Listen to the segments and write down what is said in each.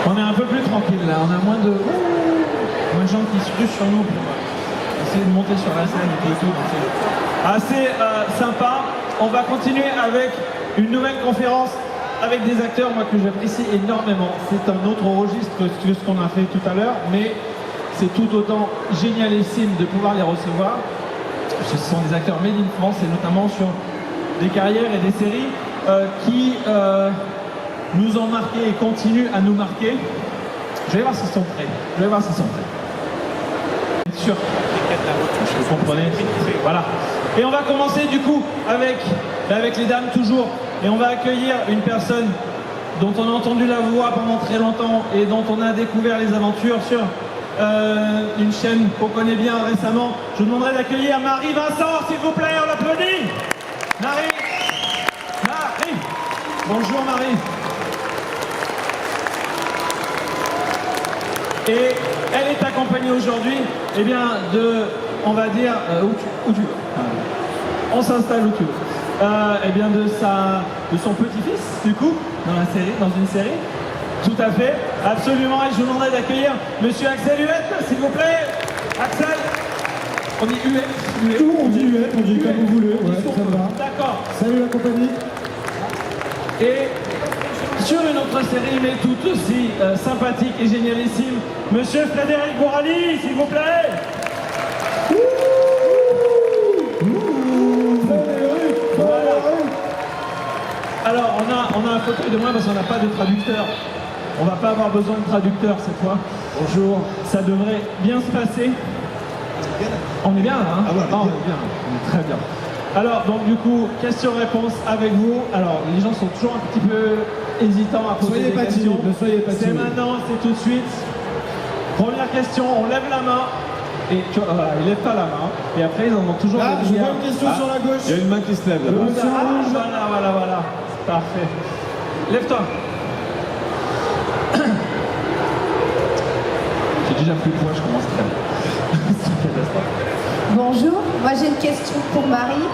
On est un peu plus tranquille là, on a moins de gens qui se ruent sur nous pour essayer de monter sur la scène et tout. Donc c'est assez sympa. On va continuer avec une nouvelle conférence avec des acteurs moi que j'apprécie énormément. C'est un autre registre que ce qu'on a fait tout à l'heure, mais c'est tout autant génialissime de pouvoir les recevoir. Ce sont des acteurs made in France et notamment sur des carrières et des séries qui nous ont marqué et continuent à nous marquer. Je vais voir s'ils sont prêts. Bien sûr. Vous comprenez. Voilà. Et on va commencer du coup avec les dames toujours. Et on va accueillir une personne dont on a entendu la voix pendant très longtemps et dont on a découvert les aventures sur une chaîne qu'on connaît bien récemment. Je vous demanderai d'accueillir Marie Vincent, s'il vous plaît, on l'applaudit. Marie. Bonjour Marie. Et elle est accompagnée aujourd'hui, eh bien, on va dire, où tu veux. On s'installe où tu veux. Eh bien, de son petit-fils, du coup, dans une série. Tout à fait, absolument. Et je vous demanderai d'accueillir Monsieur Axel Huette, s'il vous plaît. Axel. On dit Huette. On dit Huette, on dit comme vous voulez. Ouais, ça va. D'accord. Salut la compagnie. Et sur une autre série, mais tout aussi sympathique et génialissime, Monsieur Frédéric Bourali, s'il vous plaît. Voilà. Alors, on a un fauteuil de moins parce qu'on n'a pas de traducteur. On va pas avoir besoin de traducteur cette fois. Bonjour. Ça devrait bien se passer. On est bien là, hein? On est bien. On est très bien. Alors, donc du coup, question-réponse avec vous. Alors, les gens sont toujours un petit peu hésitants à poser des questions. Ne soyez pas C'est timide. maintenant, c'est tout de suite. Première question, on lève la main. Et tu vois, voilà, ils lèvent pas la main. Et après, ils en ont toujours Ah, des je vois milliards. une question sur la gauche. Il y a une main qui se lève là-bas. Monsieur Rouge. Voilà. Parfait. Lève-toi. J'ai déjà plus de poids, je commence très bien. C'est une catastrophe. Bonjour, moi j'ai une question pour Marie.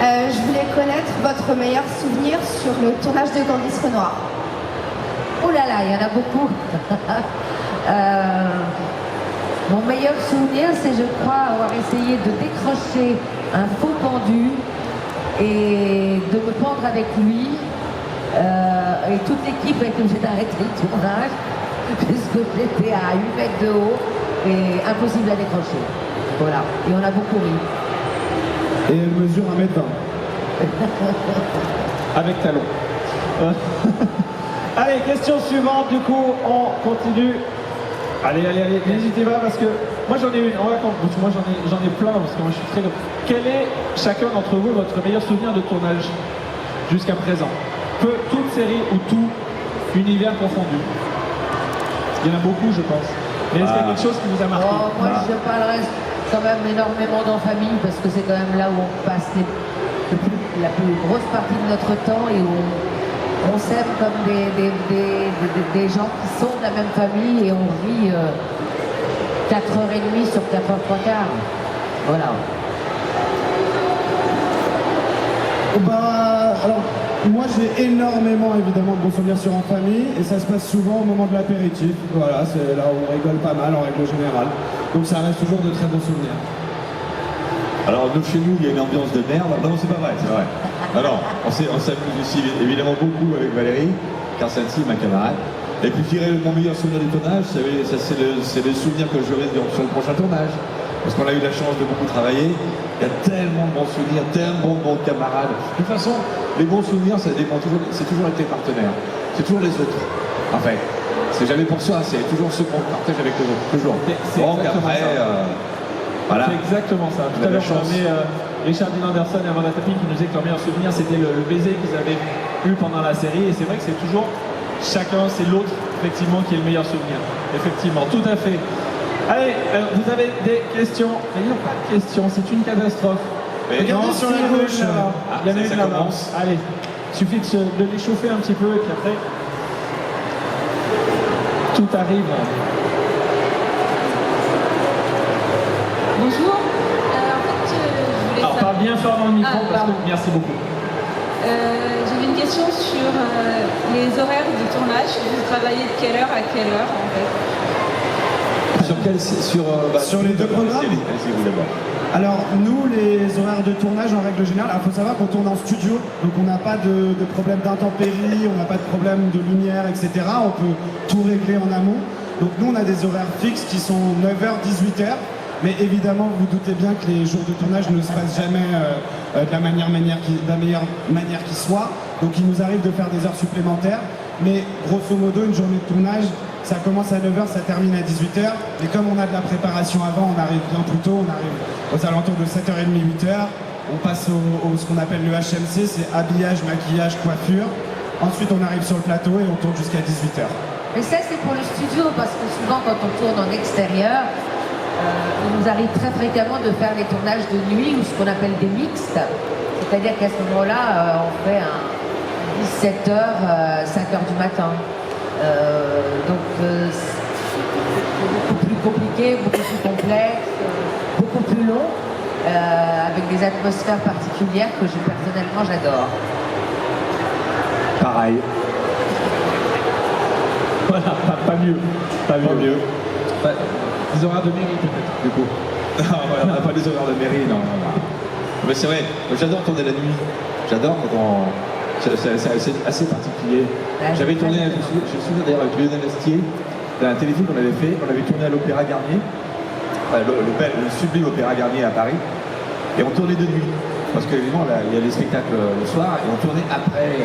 Je voulais connaître votre meilleur souvenir sur le tournage de Candice Renoir. Oh là là, il y en a beaucoup. Mon meilleur souvenir, c'est, je crois, avoir essayé de décrocher un faux pendu et de me pendre avec lui. Et toute l'équipe a été obligée d'arrêter le tournage puisque j'étais à 8 mètres de haut et impossible à décrocher. Voilà, et on a beaucoup ri. Et elle mesure 1m20. Avec talon. Allez, question suivante, du coup, on continue. Allez, n'hésitez pas parce que moi j'en ai une, on va parce que moi j'en ai plein parce que moi je suis très... Quel est chacun d'entre vous votre meilleur souvenir de tournage jusqu'à présent? Toute série ou tout univers confondu. Il y en a beaucoup, je pense. Mais est-ce qu'il y a quelque chose qui vous a marqué? Moi, je parlerai quand même énormément d'En Famille parce que c'est quand même là où on passe la plus grosse partie de notre temps et où on s'aime comme des gens qui sont de la même famille et on vit 4h30 sur 4h15. Voilà. Alors, moi j'ai énormément évidemment de bons souvenirs sur En Famille et ça se passe souvent au moment de l'apéritif. Voilà, c'est là où on rigole pas mal en règle générale. Donc ça reste toujours de très bons souvenirs. Alors nous, chez nous, il y a une ambiance de merde. Non, c'est pas vrai, c'est vrai. Alors, on s'amuse aussi évidemment beaucoup avec Valérie, Carsanti, ma camarade. Et puis, je dirais, mon meilleur souvenir du tournage, c'est les souvenirs que j'aurai sur le prochain tournage. Parce qu'on a eu la chance de beaucoup travailler. Il y a tellement de bons souvenirs, tellement de bons camarades. De toute façon, les bons souvenirs, ça dépend toujours, c'est toujours avec les partenaires. C'est toujours les autres. En fait, c'est jamais pour soi, c'est toujours ceux qu'on partage avec les autres. Toujours. C'est Donc exactement après, ça. voilà. C'est exactement ça. Tout à l'heure, on avait Richard Dean Anderson et Amanda Tapping qui nous disaient que leur meilleur souvenir, c'était le baiser qu'ils avaient eu pendant la série. Et c'est vrai que c'est toujours chacun, c'est l'autre, effectivement, qui est le meilleur souvenir. Effectivement, tout à fait. Allez, vous avez des questions? Mais il n'y a pas de questions, c'est une catastrophe. Regardez sur la gauche. Il y en a une là-bas. Allez, il suffit de les chauffer un petit peu et puis après, tout arrive. Bonjour. En fait, je voulais Alors, parle bien fort dans le micro Ah, parce que... pardon. Merci beaucoup. J'avais une question sur les horaires de tournage. Vous travaillez de quelle heure à quelle heure en fait? Sur les deux programmes. Allez-y, vous d'abord. Alors nous, les horaires de tournage en règle générale, il faut savoir qu'on tourne en studio, donc on n'a pas de problème d'intempéries, on n'a pas de problème de lumière, etc. On peut tout régler en amont. Donc nous, on a des horaires fixes qui sont 9h, 18h. Mais évidemment, vous doutez bien que les jours de tournage ne se passent jamais de la meilleure manière qui soit. Donc il nous arrive de faire des heures supplémentaires. Mais grosso modo, une journée de tournage, ça commence à 9h, ça termine à 18h. Et comme on a de la préparation avant, on arrive bien plus tôt, on arrive aux alentours de 7h30, 8h. On passe au ce qu'on appelle le HMC, c'est habillage, maquillage, coiffure. Ensuite, on arrive sur le plateau et on tourne jusqu'à 18h. Mais ça, c'est pour le studio, parce que souvent, quand on tourne en extérieur, il nous arrive très fréquemment de faire les tournages de nuit ou ce qu'on appelle des mixtes. C'est-à-dire qu'à ce moment-là, on fait un 17h, 5h du matin. C'est beaucoup plus compliqué, beaucoup plus complexe, beaucoup plus long, avec des atmosphères particulières que personnellement j'adore. Pareil. Voilà, pas mieux. Pas mieux. Des horaires de mairie peut-être, du coup. Non, on n'a pas des horaires de mairie, non. Mais c'est vrai, j'adore tourner la nuit. J'adore quand c'est assez particulier. Ouais, J'avais tourné, je me souviens d'ailleurs avec Lionel Astier, d'un téléfilm qu'on avait fait, on avait tourné à l'Opéra Garnier, le sublime Opéra Garnier à Paris, et on tournait de nuit. Parce qu'évidemment, il y a les spectacles le soir, et on tournait après,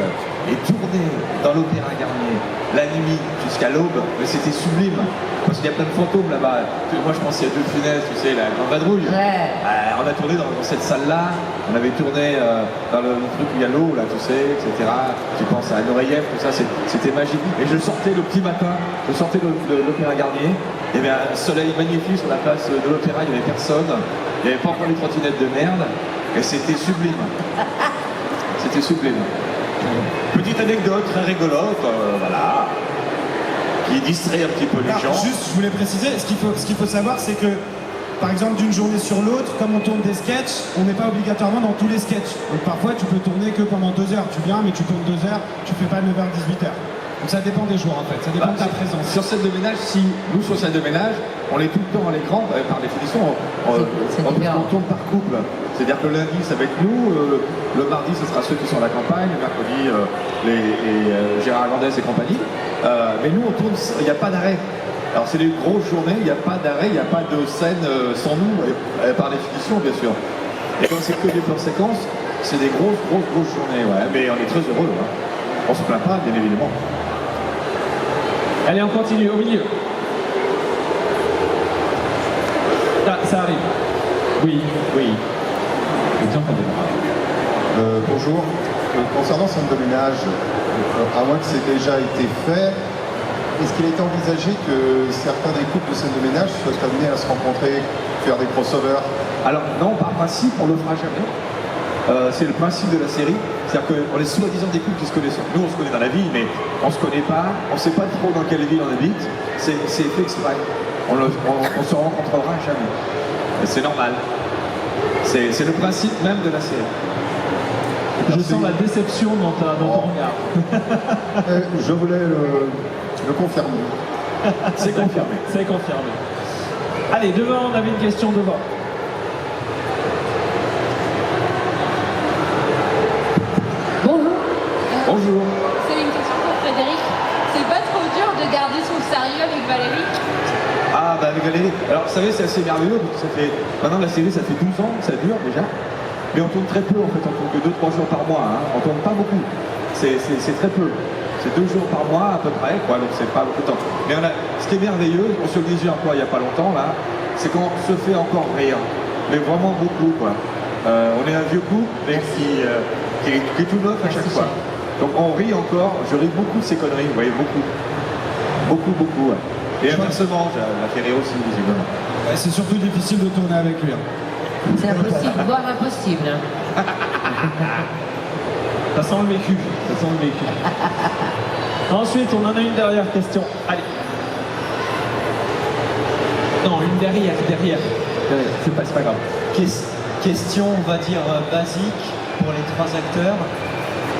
et tourner dans l'Opéra Garnier, la nuit, jusqu'à l'aube, mais c'était sublime. Parce qu'il y a plein de fantômes là-bas. Moi, je pense qu'il y a Deux Funès, tu sais, la Grande Vadrouille. Ouais. On a tourné dans cette salle-là, on avait tourné dans le truc où il y a l'eau, là, tu sais, etc. Tu penses à l'oreillette, tout ça, c'était magique. Et je sortais le petit matin, je sortais de l'Opéra Garnier, il y avait un soleil magnifique sur la place de l'Opéra, il n'y avait personne, il n'y avait pas encore les trottinettes de merde, et c'était sublime. C'était sublime. Petite anecdote très rigolote, voilà, qui distrait un petit peu les gens. Juste, je voulais préciser, ce qu'il faut savoir, c'est que, par exemple, d'une journée sur l'autre, comme on tourne des sketchs, on n'est pas obligatoirement dans tous les sketchs. Donc parfois, tu peux tourner que pendant 2 heures. Tu viens, mais tu tournes 2 heures, tu fais pas 9h, 18h. Donc ça dépend des jours, en fait. Ça dépend de ta présence. Sur scène de ménage, si nous, sur scène de ménage, on est tout le temps à l'écran, par définition, on tourne par couple. C'est-à-dire que le lundi, ça va être nous, le mardi, ce sera ceux qui sont à la campagne, le mercredi, Gérard Landès et compagnie. Mais nous, on tourne, il n'y a pas d'arrêt. Alors c'est des grosses journées, il n'y a pas d'arrêt, il n'y a pas de scène sans nous, par définition, bien sûr. Et quand c'est que des plans séquences, c'est des grosses journées, ouais. Mais on est très heureux, hein. On se plaint pas, bien évidemment. Allez, on continue, au milieu. Ah, ça arrive. Oui. Bonjour. Concernant scène de ménage, à moins que c'est déjà été fait, est-ce qu'il a été envisagé que certains des couples de scène de ménage soient amenés à se rencontrer, faire des crossovers? Alors non, par principe, on ne le fera jamais. C'est le principe de la série. C'est-à-dire qu'on est soi-disant des couples qui se connaissent. Nous, on se connaît dans la vie, mais on ne se connaît pas. On ne sait pas trop dans quelle ville on habite. C'est fait exprès. On se rencontrera jamais. Et c'est normal. C'est le principe même de la série. Je sens la déception dans ton regard. Je voulais le confirmer. C'est confirmé. C'est confirmé. Allez, devant, on avait une question devant. Bonjour. C'est une question pour Frédéric. C'est pas trop dur de garder son sérieux avec Valérie? Ah bah avec Valérie. Alors vous savez, c'est assez merveilleux. Ça fait, maintenant la série, ça fait 12 ans, ça dure déjà. Mais on tourne très peu en fait, on tourne que 2-3 jours par mois. Hein. On tourne pas beaucoup. C'est très peu. C'est 2 jours par mois à peu près, quoi, donc c'est pas beaucoup de temps. Mais ce qui est merveilleux, on se le disait encore il n'y a pas longtemps là, c'est qu'on se fait encore rire. Mais vraiment beaucoup, quoi. On est un vieux couple, mais qui est tout neuf à chaque fois. Donc on rit encore, je ris beaucoup de ces conneries, vous voyez, beaucoup. Beaucoup, ouais. Et inversement, la fait rire aussi, visiblement. Ouais, c'est surtout difficile de tourner avec lui. C'est impossible, voire impossible. Ça sent le vécu. Ensuite, on en a une dernière question. Allez. Non, une derrière. C'est pas grave. Question, on va dire, basique pour les 3 acteurs.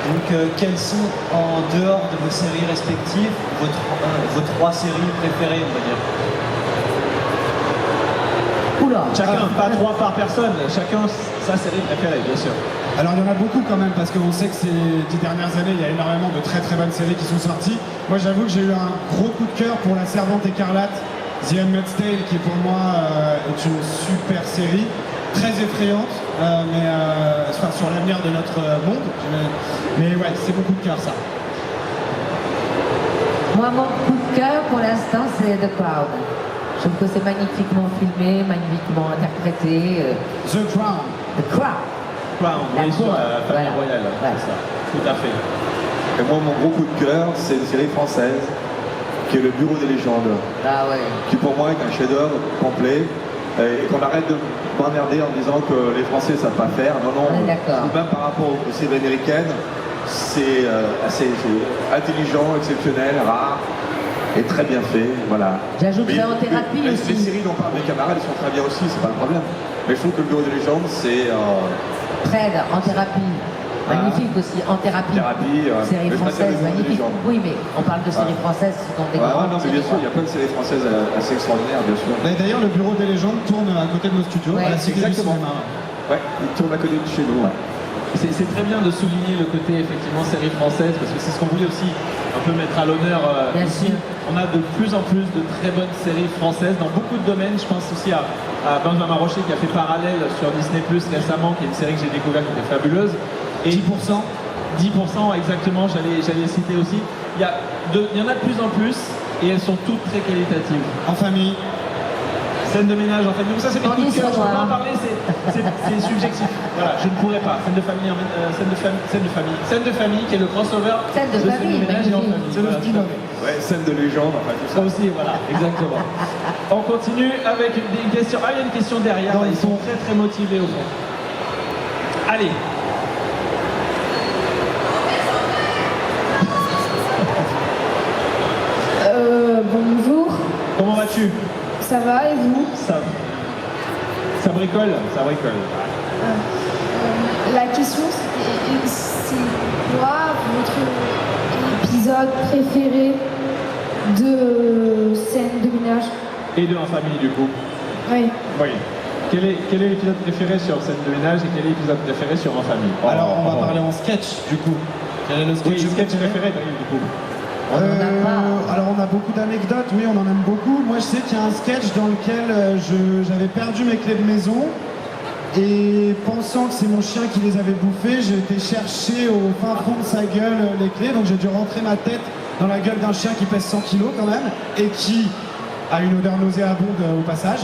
Donc, quelles sont, en dehors de vos séries respectives, vos 3 séries préférées, on va dire? Oula. Chacun, pas 3 par personne, chacun sa série préférée, bien sûr. Alors il y en a beaucoup quand même parce qu'on sait que ces 10 dernières années il y a énormément de très bonnes séries qui sont sorties. Moi j'avoue que j'ai eu un gros coup de cœur pour La Servante écarlate, The Handmaid's Tale, qui pour moi est une super série, très effrayante, enfin, sur l'avenir de notre monde. Mais ouais, c'est beaucoup de cœur ça. Moi, mon coup de cœur pour l'instant, c'est The Crown. Je trouve que c'est magnifiquement filmé, magnifiquement interprété. The Crown. The Crown. Crown, La oui, sur couronne, la famille voilà. royale, Voilà. c'est ça, tout à fait. Et moi, mon gros coup de cœur, c'est une série française qui est Le Bureau des légendes, Ah ouais. qui pour moi est un chef-d'œuvre complet et qu'on arrête de m'emmerder en disant que les Français ne savent pas faire. Non, non, On est d'accord. même par rapport aux séries américaines, c'est assez intelligent, exceptionnel, rare et très bien fait. Voilà. J'ajouterais Mais En thérapie les aussi. séries dont parlent mes camarades, elles sont très bien aussi, c'est pas le problème. Mais je trouve que Le Bureau des légendes, c'est Fred, En thérapie. Magnifique aussi, En thérapie. Thérapie, Série mais je préfère française, Le Bureau des magnifique. légendes. Oui, mais on parle de séries françaises, ce sont des Ouais, grandes non, mais bien séries. sûr, il y a plein de séries françaises assez extraordinaires, bien sûr. Et d'ailleurs le Bureau des légendes tourne à côté de nos studios, Ouais, à la Cité du exactement. Cinéma. Ouais, il tourne à côté de chez nous. Ouais. C'est très bien de souligner le côté effectivement série française parce que c'est ce qu'on voulait aussi un peu mettre à l'honneur Bien ici. sûr. On a de plus en plus de très bonnes séries françaises dans beaucoup de domaines. Je pense aussi à Benjamin Rocher qui a fait Parallèle sur Disney Plus récemment, qui est une série que j'ai découverte qui était fabuleuse. Et 10%. 10% exactement, j'allais citer aussi. Il y en a de plus en plus et elles sont toutes très qualitatives. En famille. Scène de ménage en famille, donc ça c'est mes On coups de dit cœur, je sur peux moi. pas en parler, c'est subjectif. Voilà, je ne pourrais pas. Scène de famille, scène de famille qui est le crossover Scène de famille, ménage et en magnifique. famille. C'est le Voilà, spin-off. Ouais, scène de légende, enfin tout ça ça. aussi, voilà, exactement. On continue avec une question. Ah, il y a une question derrière, Non, ils sont très motivés au fond. Allez. Bonjour, Comment vas-tu? ça va et vous? Ça bricole? Ça bricole. La question c'est quoi votre épisode préféré de scène de ménage? Et de en famille du coup. Oui. Oui. Quel est l'épisode préféré sur scène de ménage et quel est l'épisode préféré sur en famille? Alors on va parler en sketch du coup. Quel est le sketch, Oui, sketch préféré du coup. On en a pas. Alors on a beaucoup d'anecdotes, oui on en aime beaucoup. Moi je sais qu'il y a un sketch dans lequel j'avais perdu mes clés de maison et pensant que c'est mon chien qui les avait bouffées, j'ai été chercher au fin fond de sa gueule les clés, donc j'ai dû rentrer ma tête dans la gueule d'un chien qui pèse 100 kilos quand même et qui a une odeur nauséabonde au passage.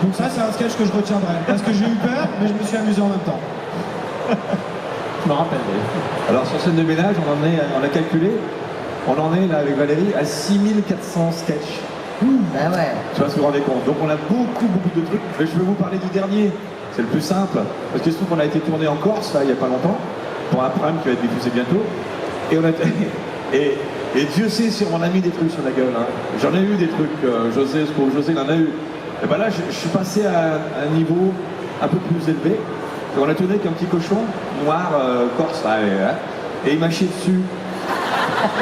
Donc ça c'est un sketch que je retiendrai parce que j'ai eu peur mais je me suis amusé en même temps. Je me rappelle. Alors sur scène de ménage, on a calculé, on en est là avec Valérie à 6400 sketchs. Bah ouais. Tu vois ce que vous vous rendez compte. Donc on a beaucoup de trucs. Mais je vais vous parler du dernier. C'est le plus simple. Parce que je trouve qu'on a été tourné en Corse, là, il n'y a pas longtemps, pour un prime qui va être diffusé bientôt. Et on a et Dieu sait si on a mis des trucs sur la gueule. Hein. J'en ai eu des trucs, José il en a eu. Et ben là, je suis passé à un niveau un peu plus élevé. Et on a tourné avec un petit cochon noir, corse, là, et il m'a chié dessus.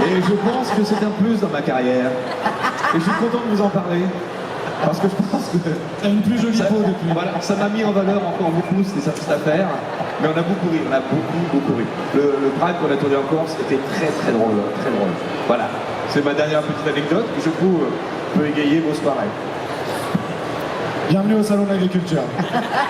Et je pense que c'est un plus dans ma carrière. Et je suis content de vous en parler. Parce que je pense que T'as une plus jolie peau depuis. voilà, ça m'a mis en valeur encore beaucoup cette affaire. Mais on a beaucoup ri, on a beaucoup ri. Le prime qu'on a tourné en Corse était très drôle, très drôle. Voilà, c'est ma dernière petite anecdote qui je trouve peut égayer vos soirées. Bienvenue au salon de l'agriculture.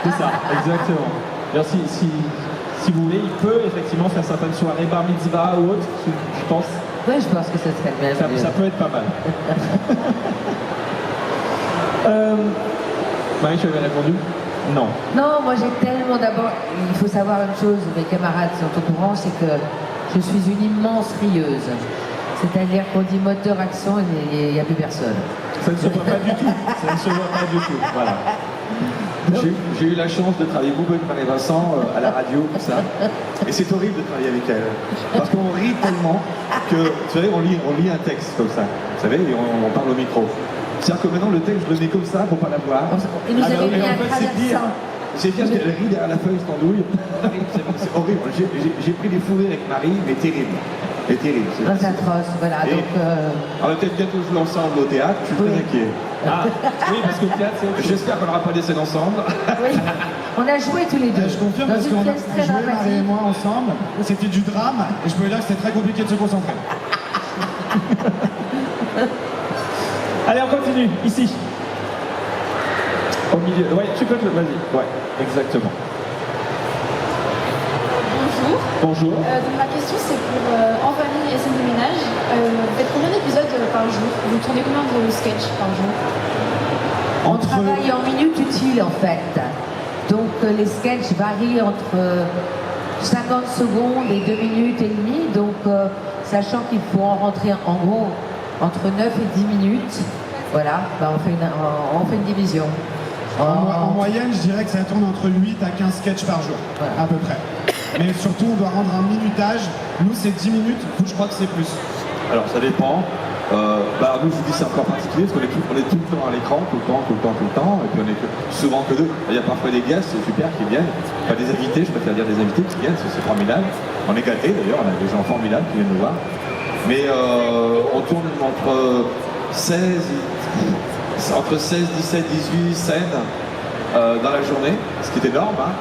C'est ça, exactement. Alors, si vous voulez, il peut effectivement faire certaines soirées bar mitzvah ou autre, je pense. Ouais, je pense que ça serait bien. Ça peut être pas mal. Marie, tu avais répondu? Non. Non, moi j'ai tellement d'abord. Il faut savoir une chose, mes camarades sont au courant, c'est que je suis une immense rieuse. C'est-à-dire qu'on dit moteur, accent, il n'y a plus personne. Ça ne se voit pas du tout. Ça ne se voit pas du tout. Voilà. J'ai eu la chance de travailler beaucoup avec Marie Vincent à la radio, comme ça. Et c'est horrible de travailler avec elle. Parce qu'on rit tellement que, tu savez, on lit un texte comme ça. Vous savez, et on parle au micro. C'est-à-dire que maintenant, le texte, je le mets comme ça pour pas la voir. Il nous Ah, avait mais mis en un fait, c'est pire. traversant. C'est fier parce qu'elle rit derrière la feuille, cette andouille. C'est horrible. J'ai pris des fous rires avec Marie, mais terrible. Et terrible. C'est atroce, voilà. Et, donc, alors peut-être bientôt jouer ensemble au théâtre, je suis très inquiet. Ah, oui, parce que le théâtre, c'est autre chose. J'espère qu'on n'aura pas des scènes ensemble. oui. On a joué tous les deux. Je confirme dans parce une qu'on a pièce très joué Marie et dramatique. moi ensemble, c'était du drame et je peux vous dire que c'était très compliqué de se concentrer. Allez, on continue, ici. Au milieu. Ouais, tu peux, vas-y. Ouais, exactement. Bonjour. Bonjour. Donc ma question c'est pour En famille et scène de ménage. Vous faites combien d'épisodes par jour? Vous tournez combien de sketchs par jour? On travaille en minutes utiles en fait. Donc les sketchs varient entre 50 secondes et 2 minutes et demie. Donc sachant qu'il faut en rentrer en gros entre 9 et 10 minutes. Voilà, bah, on fait une division. En moyenne, je dirais que ça tourne entre 8 à 15 sketchs par jour, à peu près. Mais surtout, on doit rendre un minutage. Nous, c'est 10 minutes. Vous, je crois que c'est plus. Alors ça dépend. Nous, je vous dis, c'est encore particulier parce qu'on est tout le temps à l'écran, tout le temps, et puis on est souvent que deux. Il y a parfois des guests, c'est super, qui viennent. Enfin, des invités, je préfère dire des invités qui viennent, c'est formidable. On est gâtés d'ailleurs, on a des gens formidables qui viennent nous voir. Mais on tourne entre 16, 17, 18 scènes dans la journée, ce qui est énorme. Hein.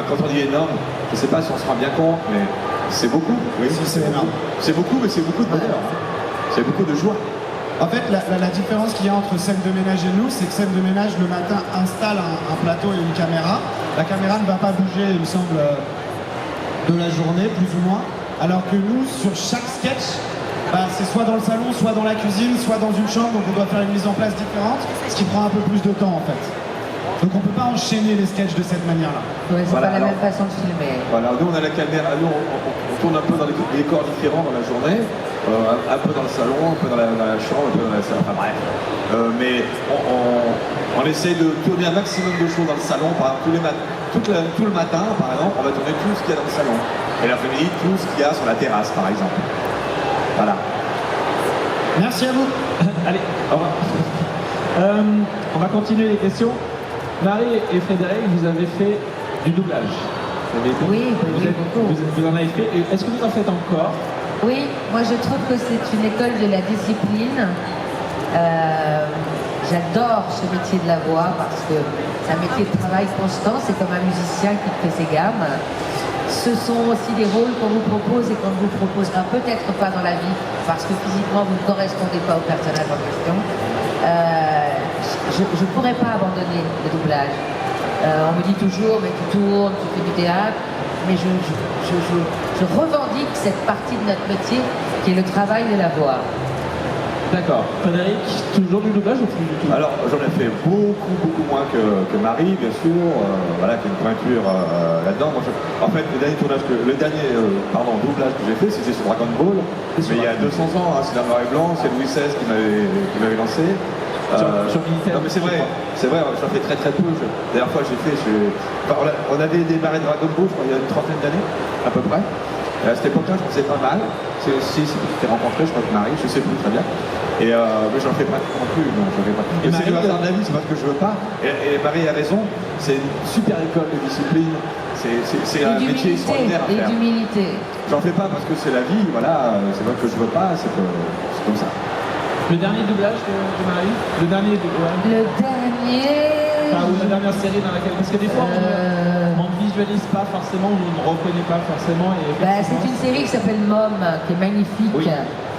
Quand on dit énorme, je ne sais pas si on se rend bien compte, mais c'est beaucoup. Oui, c'est énorme. C'est beaucoup, mais c'est beaucoup de bonheur. Hein. C'est beaucoup de joie. En fait, la différence qu'il y a entre scène de ménage et nous, c'est que scène de ménage, le matin, installe un plateau et une caméra. La caméra ne va pas bouger, il me semble, de la journée, plus ou moins. Alors que nous, sur chaque sketch, c'est soit dans le salon, soit dans la cuisine, soit dans une chambre, donc on doit faire une mise en place différente, ce qui prend un peu plus de temps en fait. Donc on ne peut pas enchaîner les sketchs de cette manière-là. Ouais, c'est pas la même façon de filmer. Voilà, nous on a la caméra, nous on tourne un peu dans des décors différents dans la journée, un peu dans le salon, un peu dans la chambre, un peu dans la salle, enfin bref. Mais on essaie de tourner un maximum de choses dans le salon, par exemple tout le matin par exemple, on va tourner tout ce qu'il y a dans le salon. Et l'après-midi, tout ce qu'il y a sur la terrasse par exemple. Voilà. Merci à vous. Allez, au revoir. On va continuer les questions. Marie et Frédéric, vous avez fait du doublage. Oui, beaucoup. Vous en avez fait. Est-ce que vous en faites encore? Oui, moi je trouve que c'est une école de la discipline. J'adore ce métier de la voix parce que c'est un métier de travail constant. C'est comme un musicien qui fait ses gammes. Ce sont aussi des rôles qu'on vous propose et qu'on ne vous proposera peut-être pas dans la vie parce que physiquement vous ne correspondez pas au personnage en question. Je ne pourrais pas abandonner le doublage. On me dit toujours, mais tu tournes, tu fais du théâtre, mais je revendique cette partie de notre métier qui est le travail de la voix. D'accord. Frédéric, toujours du doublage ou plus du tout? Alors j'en ai fait beaucoup moins que Marie, bien sûr, qui est une pointure là-dedans. En fait, le dernier doublage que j'ai fait, c'était sur Dragon Ball, mais il y a 200 ans, hein, c'est la noir et blanc, c'est Louis XVI qui m'avait lancé. Non mais c'est vrai, j'en fais très peu. La dernière fois j'ai fait, on avait démarré Dragon Ball, je crois, il y a une trentaine d'années, à peu près. Et à cette époque-là, je faisais pas mal. C'est aussi, c'est que tu t'es rencontré, je crois que Marie, je sais plus très bien. Et mais j'en fais pratiquement plus. Non, j'en fais pas. Et c'est le hasard de la vie, c'est parce que je veux pas. Et Marie a raison, c'est une super école de discipline. C'est un métier extraordinaire à faire. Et d'humilité. J'en fais pas parce que c'est la vie, voilà. C'est pas que je veux pas, c'est comme ça. Le dernier doublage de Marie? Le dernier doublage? Le dernier... Ou la dernière série dans laquelle... Parce que des fois, on ne visualise pas forcément, on ne reconnaît pas forcément. C'est une série qui s'appelle Mom, qui est magnifique. Oui,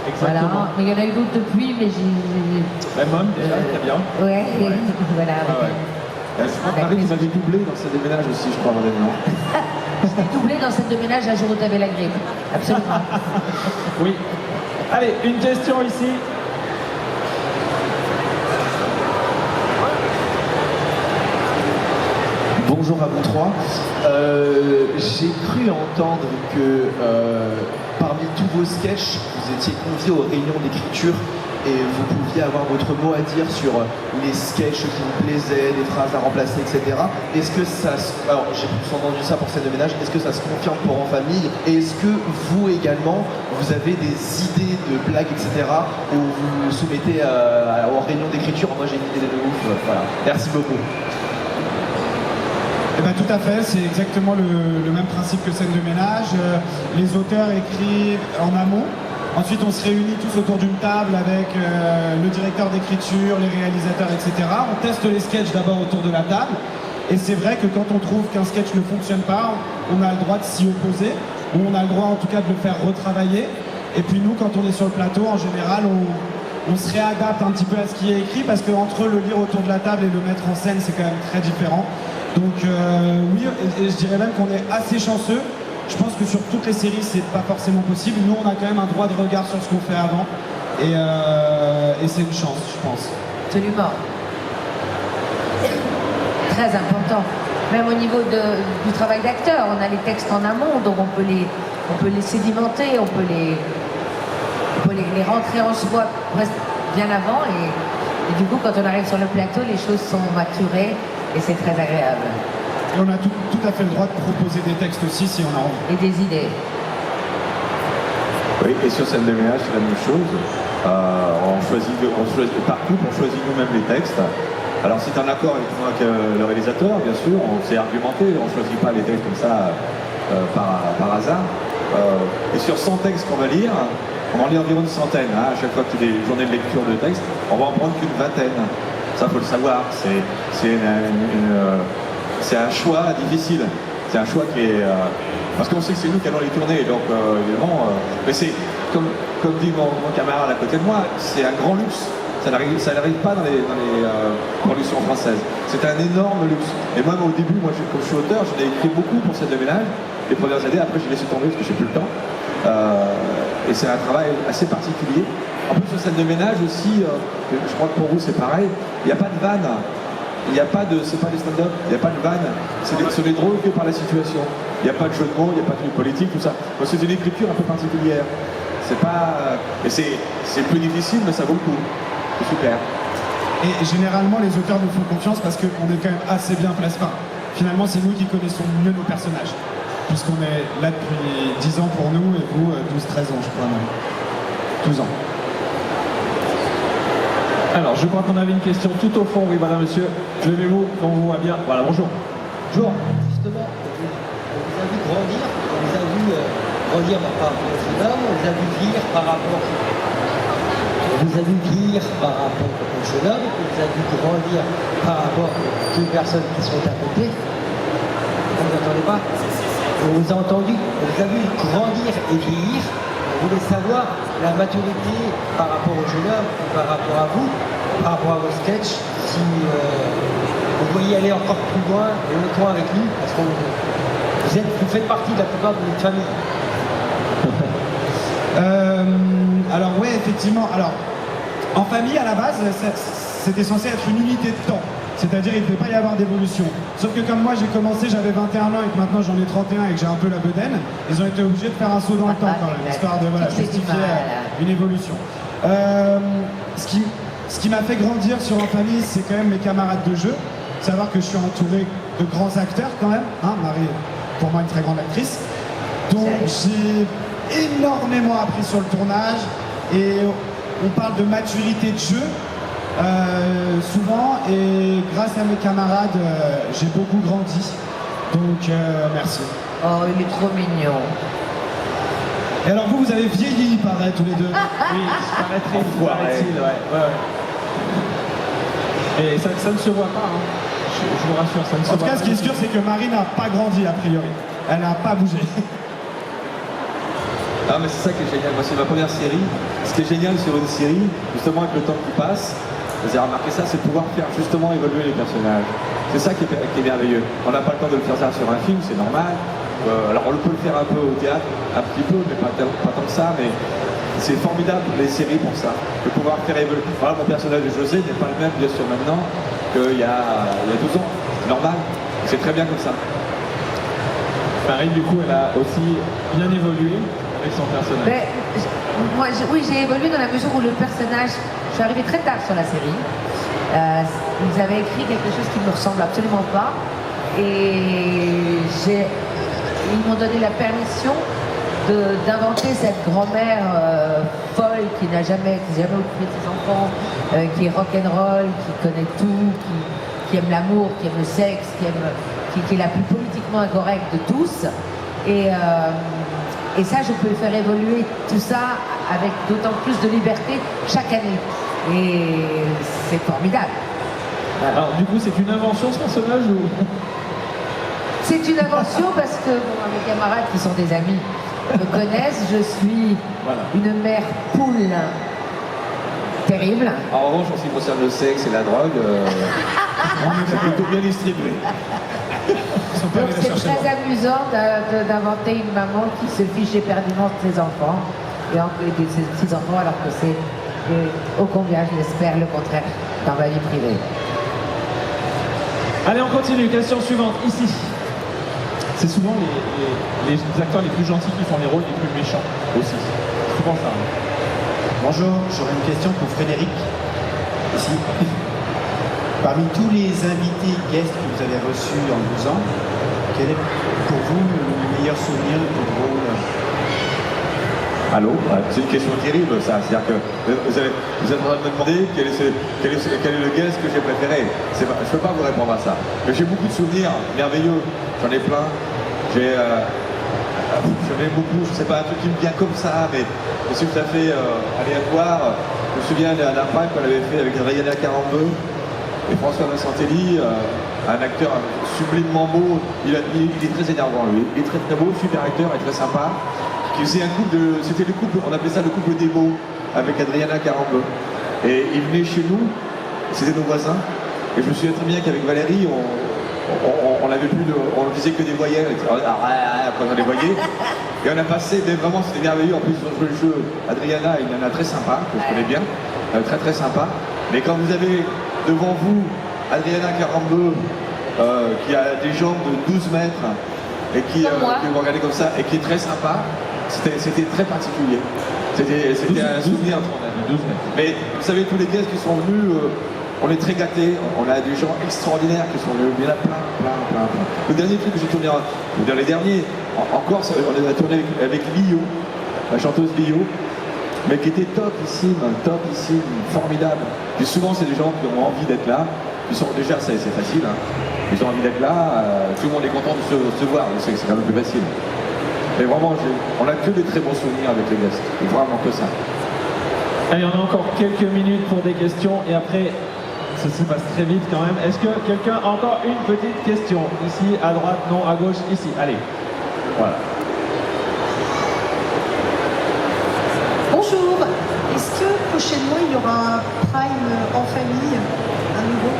Voilà. exactement. Mais il y en a eu d'autres depuis, mais j'ai... Mom, déjà, très bien. Ouais. Voilà. Je crois que Marie, tu m'avais doublé dans ce déménage aussi, je crois, à un moment. Je t'ai doublé dans cette déménage un jour où tu avais la grippe. Absolument. Oui. Allez, une question ici. Bonjour à vous trois. J'ai cru entendre que parmi tous vos sketchs, vous étiez conviés aux réunions d'écriture et vous pouviez avoir votre mot à dire sur les sketchs qui vous plaisaient, les phrases à remplacer, etc. Est-ce que ça se... Alors, j'ai plus entendu ça pour scène de ménage. Est-ce que ça se confirme pour En famille? Et est-ce que vous également, vous avez des idées de blagues, etc. où vous soumettez aux réunions d'écriture? Moi, j'ai une idée de ouf. Voilà. Merci beaucoup. Eh ben, tout à fait, c'est exactement le même principe que scène de ménage. Les auteurs écrivent en amont. Ensuite, on se réunit tous autour d'une table avec le directeur d'écriture, les réalisateurs, etc. On teste les sketchs d'abord autour de la table. Et c'est vrai que quand on trouve qu'un sketch ne fonctionne pas, on a le droit de s'y opposer, ou on a le droit en tout cas de le faire retravailler. Et puis nous, quand on est sur le plateau, en général, on se réadapte un petit peu à ce qui est écrit, parce qu'entre le lire autour de la table et le mettre en scène, c'est quand même très différent. Donc oui, et je dirais même qu'on est assez chanceux. Je pense que sur toutes les séries, c'est pas forcément possible. Nous, on a quand même un droit de regard sur ce qu'on fait avant. Et c'est une chance, je pense. Absolument. Très important. Même au niveau du travail d'acteur, on a les textes en amont, donc on peut les sédimenter, on peut les rentrer en soi presque bien avant. Et du coup, quand on arrive sur le plateau, les choses sont maturées et c'est très agréable. Et on a tout à fait le droit de proposer des textes aussi si on a envie. Et des idées. Oui, et sur scène de ménage, c'est la même chose. On choisit par couple, on choisit nous-mêmes les textes. Alors c'est un accord avec le réalisateur, bien sûr, on s'est argumenté, on ne choisit pas les textes comme ça par hasard. Et sur 100 textes qu'on va lire, on en lit environ une centaine. Hein, à chaque fois qu'il y a des journées de lecture de textes, on va en prendre qu'une vingtaine. Ça, faut le savoir. C'est un choix difficile. C'est un choix qui est... parce qu'on sait que c'est nous qui allons les tourner, donc évidemment... mais c'est, comme dit mon camarade à côté de moi, c'est un grand luxe. Ça n'arrive pas dans les productions françaises. C'est un énorme luxe. Et moi, au début, comme je suis auteur, j'en ai écrit beaucoup pour scène de ménage. Les premières années, après, j'ai laissé tomber parce que j'ai plus le temps. Et c'est un travail assez particulier. En plus, sur scène de ménage aussi, je crois que pour vous, c'est pareil. Il n'y a pas de vanne. C'est pas des stand-up. Il n'y a pas de vanne. C'est des drôles que par la situation. Il n'y a pas de jeu de mots, il n'y a pas de truc politique, tout ça. Donc, c'est une écriture un peu particulière. C'est pas... Et c'est plus difficile, mais ça vaut le coup. C'est super. Et généralement, les auteurs nous font confiance parce qu'on est quand même assez bien placés. Finalement, c'est nous qui connaissons mieux nos personnages. Puisqu'on est là depuis 10 ans pour nous et vous, 12-13 ans, je crois même. 12 ans. Alors, je crois qu'on avait une question tout au fond. Oui, voilà, monsieur. Levez-vous quand on vous voit bien. Voilà, bonjour. Bonjour. Justement, on vous a vu grandir, on vous a vu grandir par rapport au jeune homme, on vous a vu vieillir par rapport... On vous a vu vieillir par rapport au jeune homme, on vous a vu grandir par rapport aux deux personnes qui sont à côté. Vous n'entendez pas? On vous a entendu, on vous a vu grandir et vieillir. On voulait savoir la maturité par rapport au jeune homme, par rapport à vous, par rapport à vos sketchs, si vous voyez aller encore plus loin et longtemps avec lui, parce que vous faites partie de la plupart de notre famille. Alors ouais, effectivement. Alors, en famille, à la base, c'était censé être une unité de temps. C'est-à-dire il ne devait pas y avoir d'évolution. Sauf que comme moi j'ai commencé, j'avais 21 ans et que maintenant j'en ai 31 et que j'ai un peu la bedaine, ils ont été obligés de faire un saut dans le temps quand même, histoire de justifier une évolution. Ce qui m'a fait grandir sur En Famille, c'est quand même mes camarades de jeu. Savoir que je suis entouré de grands acteurs quand même. Hein, Marie, pour moi, une très grande actrice. Donc j'ai énormément appris sur le tournage et on parle de maturité de jeu. Souvent, et grâce à mes camarades, j'ai beaucoup grandi. Donc, merci. Oh, il est trop mignon. Et alors vous avez vieilli, il paraît, tous les deux. Oui, paraît-il, ouais. Et ça ne se voit pas, hein. Je vous rassure, ça ne se voit pas. En tout cas, ce qui est sûr, c'est que Marie n'a pas grandi, a priori. Elle n'a pas bougé. Ah, mais c'est ça qui est génial. Moi, c'est ma première série. Ce qui est génial sur une série, justement, avec le temps qui passe, vous avez remarqué ça, c'est pouvoir faire justement évoluer les personnages. C'est ça qui est merveilleux. On n'a pas le temps de le faire ça sur un film, c'est normal. Alors on peut le faire un peu au théâtre, un petit peu, mais pas tant que ça. Mais c'est formidable les séries pour ça, de pouvoir faire évoluer. Voilà, mon personnage de José n'est pas le même bien sûr maintenant qu'il y a 12 ans. C'est normal, c'est très bien comme ça. Marie, du coup, elle a aussi bien évolué avec son personnage. Mais, oui, j'ai évolué dans la mesure où le personnage... Je suis arrivée très tard sur la série. Ils avaient écrit quelque chose qui ne me ressemble absolument pas. Et ils m'ont donné la permission d'inventer cette grand-mère folle qui n'a jamais occupé de ses enfants, qui est rock'n'roll, qui connaît tout, qui aime l'amour, qui aime le sexe, qui qui est la plus politiquement incorrecte de tous. Et ça, je peux faire évoluer tout ça avec d'autant plus de liberté chaque année. Et c'est formidable. Voilà. Alors, du coup, c'est une invention ce personnage ou... C'est une invention parce que mes camarades qui sont des amis me connaissent. Je suis une mère poule terrible. En revanche, en ce qui concerne le sexe et la drogue, c'est plutôt bien distribué. Donc c'est très amusant d'inventer une maman qui se fiche éperdument de ses enfants et de ses petits-enfants alors que c'est ô combien, je l'espère, le contraire dans ma vie privée. Allez, on continue. Question suivante, ici. C'est souvent les acteurs les plus gentils qui font les rôles les plus méchants aussi. C'est souvent ça. Hein. Bonjour, j'aurais une question pour Frédéric. Ici. Parmi tous les invités guests que vous avez reçus en 12 ans, quel est pour vous le meilleur souvenir, le plus drôle? Allô? C'est une question terrible, ça. C'est-à-dire que vous êtes en train de me demander quel est le guest que j'ai préféré. Je ne peux pas vous répondre à ça. Mais j'ai beaucoup de souvenirs merveilleux. J'en ai plein. J'en ai beaucoup. Je ne sais pas, un truc qui me vient comme ça, mais c'est tout à fait aléatoire. Je me souviens d'un prank qu'on avait fait avec Adriana Carambeu et François Vassantelli, un acteur sublimement beau. Il est très énervant, lui. Il est très très beau, super acteur et très sympa. Qui faisait un couple c'était le couple, on appelait ça le couple des beaux, avec Adriana Carambeu. Et il venait chez nous, c'était nos voisins. Et je me souviens très bien qu'avec Valérie, on avait plus on disait que des voyelles, quand on les voyait. Et on a passé, mais vraiment c'était merveilleux. En plus, ils ont joué le jeu. Adriana, une nana très sympa, que je connais bien, très très sympa. Mais quand vous avez devant vous Adriana Carambeu, qui a des jambes de 12 mètres, et qui vous regardez comme ça, et qui est très sympa, c'était très particulier. C'était un souvenir. 12 mètres. Mais vous savez, tous les guests qui sont venus, on est très gâtés, on a des gens extraordinaires qui sont venus, il y en a plein. Le dernier truc que j'ai tourné, les derniers, en Corse, on a tourné avec Lio, la chanteuse Lio, mais qui était topissime, formidable. Et souvent, c'est des gens qui ont envie d'être là. Déjà, c'est facile, hein. Ils ont envie d'être là, tout le monde est content de se voir, c'est quand même plus facile. Mais vraiment, on n'a que des très bons souvenirs avec les guests, et vraiment que ça. Allez, on a encore quelques minutes pour des questions et après, ça se passe très vite quand même. Est-ce que quelqu'un a encore une petite question? Ici, à droite, non, à gauche, ici. Allez, voilà. Bonjour, est-ce que prochainement il y aura un prime en famille, un nouveau?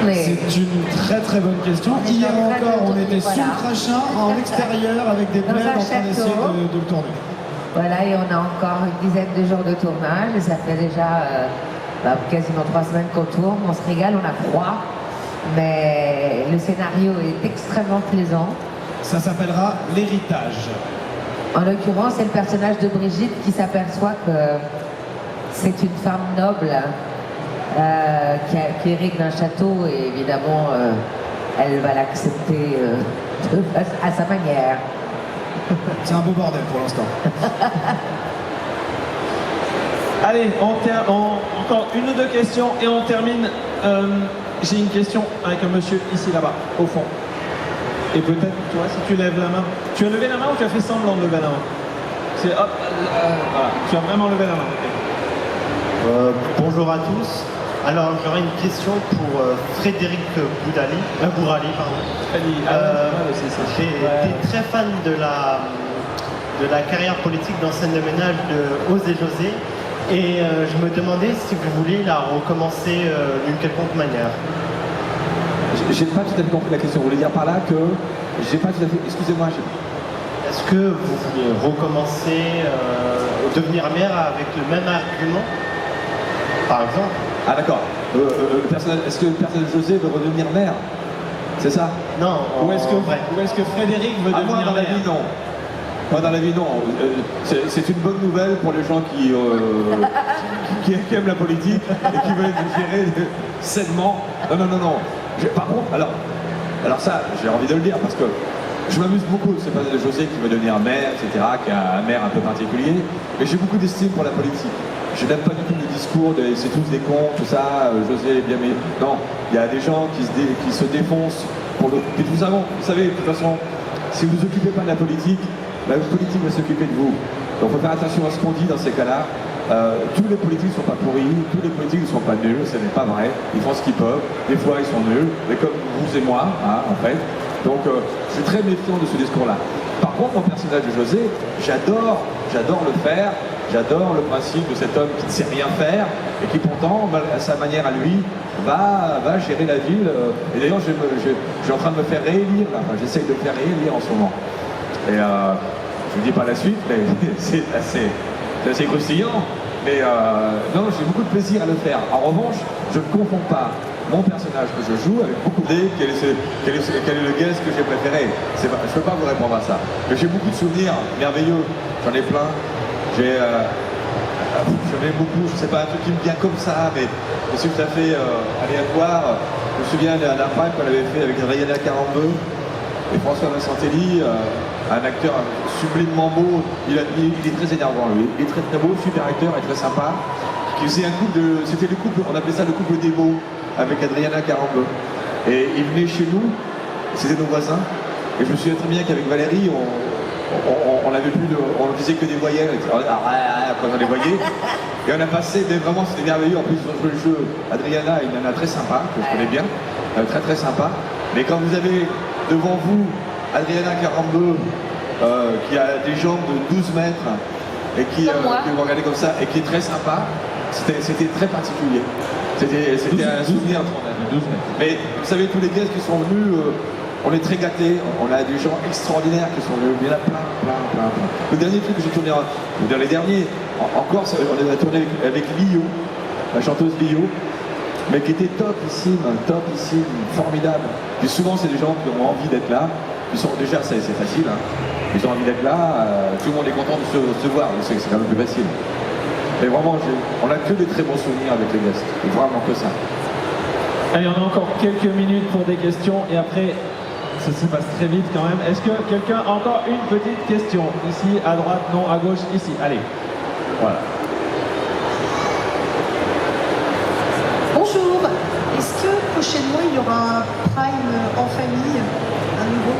C'est une très très bonne question. Hier encore, on était sur le crachin, en extérieur, avec des bleds, en train d'essayer de le tourner. Voilà, et on a encore une dizaine de jours de tournage, et ça fait déjà quasiment 3 semaines qu'on tourne. On se régale, on a froid, mais le scénario est extrêmement plaisant. Ça s'appellera L'héritage. En l'occurrence, c'est le personnage de Brigitte qui s'aperçoit que c'est une femme noble qui hérite d'un château, et évidemment, elle va l'accepter à sa manière. C'est un beau bordel pour l'instant. Allez, encore une ou deux questions et on termine. J'ai une question avec un monsieur ici là-bas, au fond. Et peut-être toi, si tu lèves la main. Tu as levé la main ou tu as fait semblant de lever la main? C'est hop, voilà. Tu as vraiment levé la main. Okay. Bonjour à tous. Alors j'aurais une question pour Frédéric Bourali, pardon. J'ai été très fan de la carrière politique dans Scène de ménage de Ose et José, et je me demandais si vous vouliez la recommencer d'une quelconque manière. J'ai pas tout à fait compris la question. Vous voulez dire par là que j'ai pas tout à fait. Excusez-moi. Est-ce que vous voulez recommencer devenir maire avec le même argument, par exemple? Ah d'accord. Est-ce que le personnage de José veut redevenir maire? C'est ça? Non. Ou est-ce que Frédéric veut devenir moi, dans la maire? vie, non. Moi, dans la vie, non. C'est une bonne nouvelle pour les gens qui aiment la politique et qui veulent gérer sainement. Non. Par contre, alors ça, j'ai envie de le dire parce que je m'amuse beaucoup. C'est pas José qui veut devenir maire, etc., qui a un maire un peu particulier. Mais j'ai beaucoup d'estime pour la politique. Je n'aime pas du tout le discours de c'est tous des cons, tout ça, José est bien meilleur. Non, il y a des gens qui se défoncent Puis vous savez, de toute façon, si vous ne vous occupez pas de la politique va s'occuper de vous. Donc il faut faire attention à ce qu'on dit dans ces cas-là. Tous les politiques ne sont pas pourris, tous les politiques ne sont pas nuls, ce n'est pas vrai. Ils font ce qu'ils peuvent, des fois ils sont nuls, mais comme vous et moi, hein, en fait. Donc je suis très méfiant de ce discours-là. Par contre, mon personnage de José, j'adore le faire, j'adore le principe de cet homme qui ne sait rien faire et qui pourtant, à sa manière à lui, va gérer la ville. Et d'ailleurs, je suis en train de me faire réélire, là. Enfin, j'essaye de me faire réélire en ce moment. Et je ne dis pas la suite, mais c'est assez croustillant. Mais non, j'ai beaucoup de plaisir à le faire. En revanche, je ne confonds pas mon personnage que je joue avec beaucoup d'idées. Quel est le guest que j'ai préféré? Je ne peux pas vous répondre à ça. Mais j'ai beaucoup de souvenirs merveilleux. J'en ai plein. J'en ai beaucoup. Je ne sais pas, un truc qui me vient comme ça, mais c'est tout à fait aléatoire. Je me souviens d'un film qu'on avait fait avec Adriana Carambeu et François Vincentelli, un acteur sublimement beau. Il est très énervant, lui. Il est très très beau, super acteur et très sympa. Qui faisait un couple c'était le couple, on appelait ça le couple des beaux, avec Adriana Carambeu. Et il venait chez nous, c'était nos voisins. Et je me souviens très bien qu'avec Valérie, on avait plus on disait que des voyelles, quand on les voyait. Et on a passé, vraiment c'était merveilleux. En plus, ils ont joué le jeu. Adriana, une nana très sympa, que je connais bien, très très sympa. Mais quand vous avez devant vous Adriana Carambeu, qui a des jambes de 12 mètres, et qui vous regardez comme ça, et qui est très sympa, c'était très particulier. C'était un souvenir. 12 mètres. Mais vous savez, tous les guests qui sont venus, on est très gâtés, on a des gens extraordinaires qui sont venus, il y en a plein. Le dernier truc que j'ai tourné, les derniers, en Corse, on a tourné avec Lio, la chanteuse Lio, mais qui était topissime, formidable. Et souvent, c'est des gens qui ont envie d'être là. Déjà, c'est facile, hein. Ils ont envie d'être là, tout le monde est content de se voir, c'est quand même plus facile. Mais vraiment, on n'a que des très bons souvenirs avec les guests, et vraiment que ça. Allez, on a encore quelques minutes pour des questions et après, ça se passe très vite quand même. Est-ce que quelqu'un a encore une petite question? Ici, à droite, non, à gauche, ici. Allez, voilà. Bonjour, est-ce que prochainement il y aura un prime en famille, à nouveau?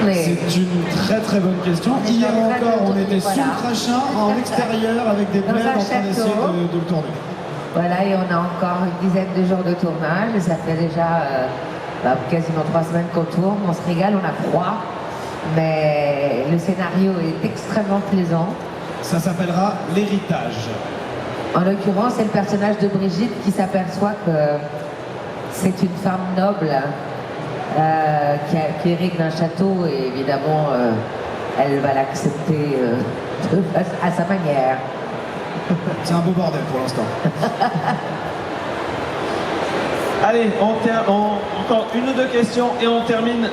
C'est une très très bonne question. Hier encore, on était sur le crachin, en extérieur, avec des bleds, en train d'essayer de le tourner. Voilà, et on a encore une dizaine de jours de tournage, et ça fait déjà quasiment 3 semaines qu'on tourne. On se régale, on a froid, mais le scénario est extrêmement plaisant. Ça s'appellera L'héritage. En l'occurrence, c'est le personnage de Brigitte qui s'aperçoit que c'est une femme noble qui hérite d'un château, et évidemment, elle va l'accepter à sa manière. C'est un beau bordel pour l'instant. Allez, encore une ou deux questions et on termine.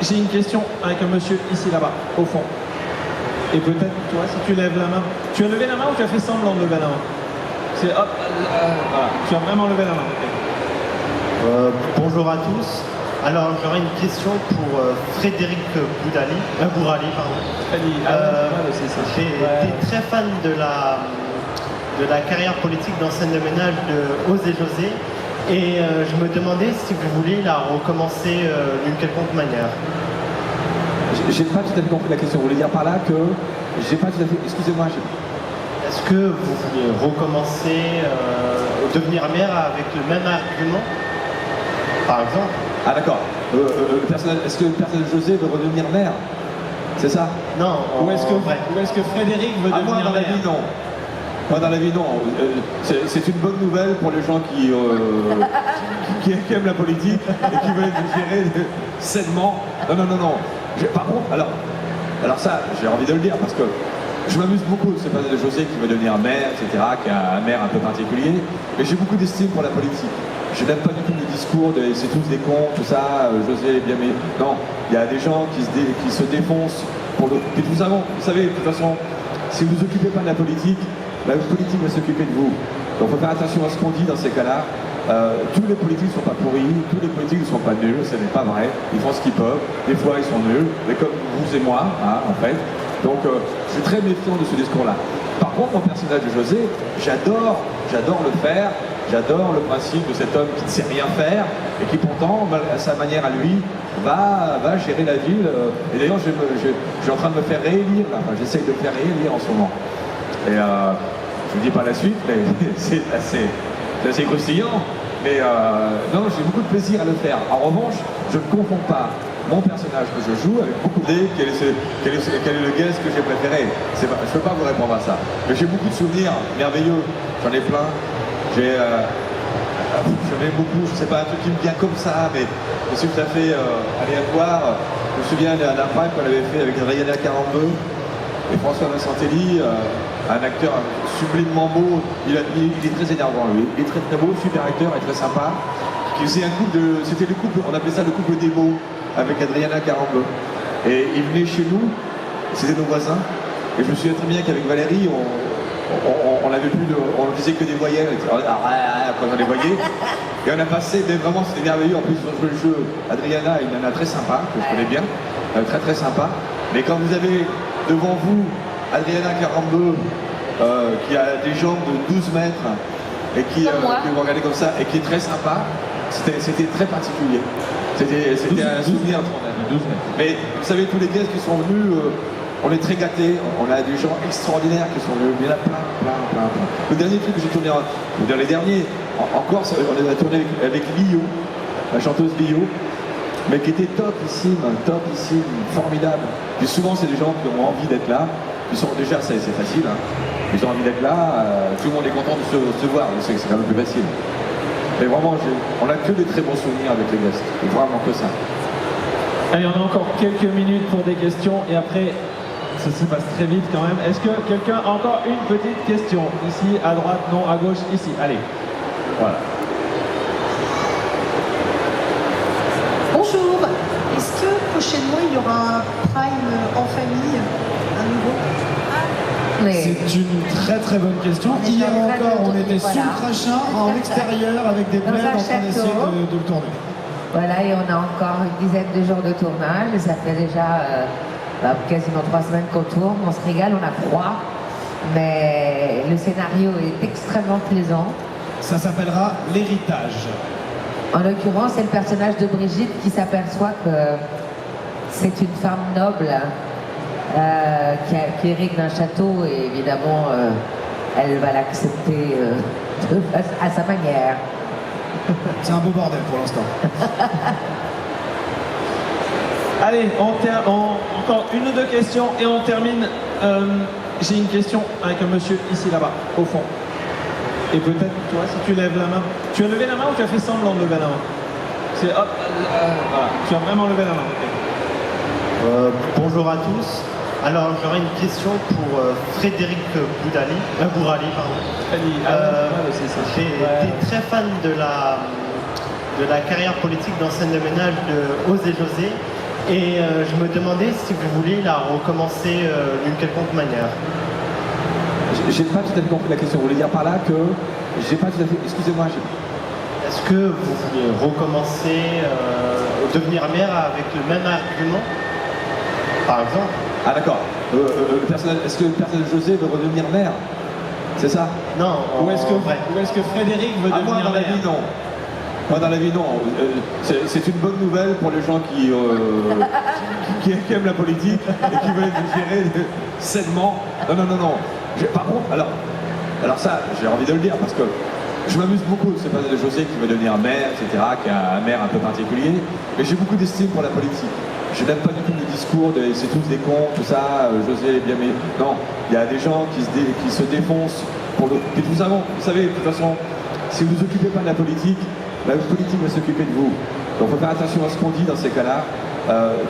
J'ai une question avec un monsieur ici là-bas, au fond. Et peut-être toi, si tu lèves la main. Tu as levé la main ou tu as fait semblant de lever la main? C'est hop, voilà. Tu as vraiment levé la main. Okay. Bonjour à tous. Alors j'aurais une question pour Frédéric Bourali, pardon. J'ai été très fan de la carrière politique dans scène de ménage de Ose et José, et je me demandais si vous vouliez la recommencer d'une quelconque manière. J'ai pas tout à fait compris la question. Vous voulez dire par là que j'ai pas tout à fait. Excusez-moi. Est-ce que vous voulez recommencer devenir maire avec le même argument, par exemple? Ah d'accord. Est-ce que le personnage de José veut redevenir maire? C'est ça? Non. Ou est-ce que Frédéric veut devenir moi, dans maire? la vie, non. Moi, dans la vie, non. C'est une bonne nouvelle pour les gens qui aiment la politique et qui veulent gérer sainement. Non. Par contre, alors ça, j'ai envie de le dire parce que je m'amuse beaucoup de ce personnage de José qui veut devenir maire, etc., qui a un maire un peu particulier, mais j'ai beaucoup d'estime pour la politique. Je n'aime pas du tout le discours de c'est tous des cons, tout ça, José est bien mais. Non, il y a des gens qui se défoncent pour le. Et vous savez, de toute façon, si vous ne vous occupez pas de la politique va s'occuper de vous. Donc il faut faire attention à ce qu'on dit dans ces cas-là. Tous les politiques ne sont pas pourris, tous les politiques ne sont pas nuls, ce n'est pas vrai. Ils font ce qu'ils peuvent, des fois ils sont nuls, mais comme vous et moi, hein, en fait. Donc je suis très méfiant de ce discours-là. Par contre, mon personnage de José, j'adore le faire, J'adore le principe de cet homme qui ne sait rien faire et qui pourtant, à sa manière à lui, va gérer la ville. Et d'ailleurs, je suis en train de me faire réélire, là. Enfin, j'essaye de me faire réélire en ce moment. Et je ne dis pas la suite, mais c'est assez croustillant. Mais non, j'ai beaucoup de plaisir à le faire. En revanche, je ne confonds pas mon personnage que je joue avec beaucoup d'idées. Quel est le guest que j'ai préféré? Je ne peux pas vous répondre à ça. Mais j'ai beaucoup de souvenirs merveilleux. J'en ai plein. J'en ai beaucoup. Je ne sais pas, un truc qui me vient comme ça, mais je suis tout à fait aléatoire. Je me souviens d'un prime qu'on avait fait avec Adriana Carambeu et François Vincentelli, un acteur sublimement beau. Il est très énervant, lui. Il est très très beau, super acteur et très sympa. Qui faisait un couple c'était le couple, on appelait ça le couple des mots, avec Adriana Carambeu. Et il venait chez nous, c'était nos voisins. Et je me souviens très bien qu'avavec Valérie, on avait plus on disait que des voyelles, quand on les voyait. Et on a passé, mais vraiment c'était merveilleux. En plus, ils ont joué le jeu. Adriana, une nana très sympa, que je connais bien, très très sympa. Mais quand vous avez devant vous Adriana Carambeu, qui a des jambes de 12 mètres, et qui vous regardez comme ça, et qui est très sympa, c'était très particulier. C'était un souvenir. 12 mètres. Mais vous savez, tous les guests qui sont venus, on est très gâtés, on a des gens extraordinaires qui sont venus, il y en a plein. Le dernier truc que j'ai tourné, dans les derniers, en Corse, on a tourné avec Lio, la chanteuse Lio, mais qui était topissime, formidable. Et souvent, c'est des gens qui ont envie d'être là, ils sont déjà, c'est facile, hein. Ils ont envie d'être là, tout le monde est content de se voir, c'est quand même plus facile. Mais vraiment, on n'a que des très bons souvenirs avec les guests, vraiment que ça. Allez, on a encore quelques minutes pour des questions et après, ça se passe très vite quand même. Est-ce que quelqu'un a encore une petite question? Ici, à droite, non, à gauche, ici. Allez, voilà. Bonjour, est-ce que prochainement il y aura un prime en famille, un nouveau? C'est une très très bonne question. Hier encore, on était sur le crachin, en extérieur, avec des plaids, en train d'essayer de le tourner. Voilà, et on a encore une dizaine de jours de tournage. Ça fait déjà quasiment 3 semaines qu'on tourne. On se régale, on a froid. Mais le scénario est extrêmement plaisant. Ça s'appellera L'héritage. En l'occurrence, c'est le personnage de Brigitte qui s'aperçoit que c'est une femme noble qui hérite d'un château et évidemment, elle va l'accepter à sa manière. C'est un beau bordel pour l'instant. Allez, encore une ou deux questions et on termine. J'ai une question avec un monsieur ici là-bas, au fond. Et peut-être toi, si tu lèves la main. Tu as levé la main ou tu as fait semblant de lever la main? C'est hop, voilà. Tu as vraiment levé la main. Okay. Bonjour à tous. Alors j'aurais une question pour Frédéric Bourali, pardon. J'ai été très fan de la carrière politique d'ancienne de ménage de Ose et José et je me demandais si vous vouliez la recommencer d'une quelconque manière. J'ai pas tout à fait compris la question. Vous voulez dire par là que j'ai pas tout à fait. Excusez-moi. Est-ce que vous voulez recommencer devenir maire avec le même argument, par exemple? Ah d'accord. Est-ce que le personnage de José veut redevenir maire? C'est ça? Non. Ou est-ce que Frédéric veut devenir moi, dans la vie, non. Moi, dans la vie, non. C'est une bonne nouvelle pour les gens qui aiment la politique et qui veulent gérer sainement. Non. Par contre, alors ça, j'ai envie de le dire parce que je m'amuse beaucoup de ce personnage de José qui veut devenir maire, etc., qui a un maire un peu particulier, mais j'ai beaucoup d'estime pour la politique. Je n'aime pas du tout le discours de c'est tous des cons, tout ça, José est bien mais non, il y a des gens qui se défoncent pour le. Et vous savez, de toute façon, si vous ne vous occupez pas de la politique va s'occuper de vous. Donc il faut faire attention à ce qu'on dit dans ces cas-là.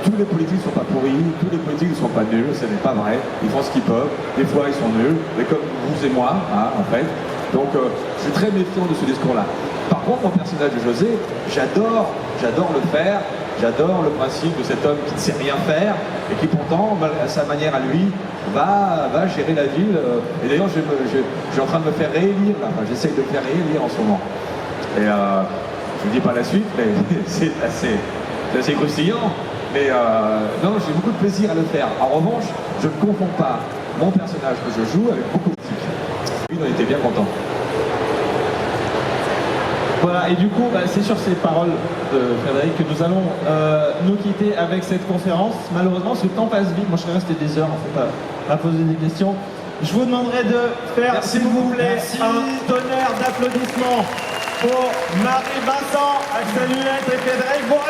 Tous les politiques ne sont pas pourris, tous les politiques ne sont pas nuls, ce n'est pas vrai. Ils font ce qu'ils peuvent, des fois ils sont nuls, mais comme vous et moi, hein, en fait. Donc je suis très méfiant de ce discours-là. Par contre, mon personnage de José, j'adore le faire. J'adore le principe de cet homme qui ne sait rien faire et qui pourtant, à sa manière à lui, va gérer la ville. Et d'ailleurs, je suis en train de me faire réélire, là. Enfin, j'essaye de me faire réélire en ce moment. Et je ne dis pas la suite, mais c'est assez croustillant. Mais non, j'ai beaucoup de plaisir à le faire. En revanche, je ne confonds pas mon personnage que je joue avec beaucoup de musique. Lui, on était bien content. Voilà, et du coup, c'est sur ces paroles de Frédéric que nous allons nous quitter avec cette conférence. Malheureusement, parce que le temps passe vite. Moi, je serais resté des heures en fait à poser des questions. Je vous demanderai de faire, s'il vous plaît, un tonnerre d'applaudissements pour Marie, Vincent, Axel Lunette et Frédéric Bourret.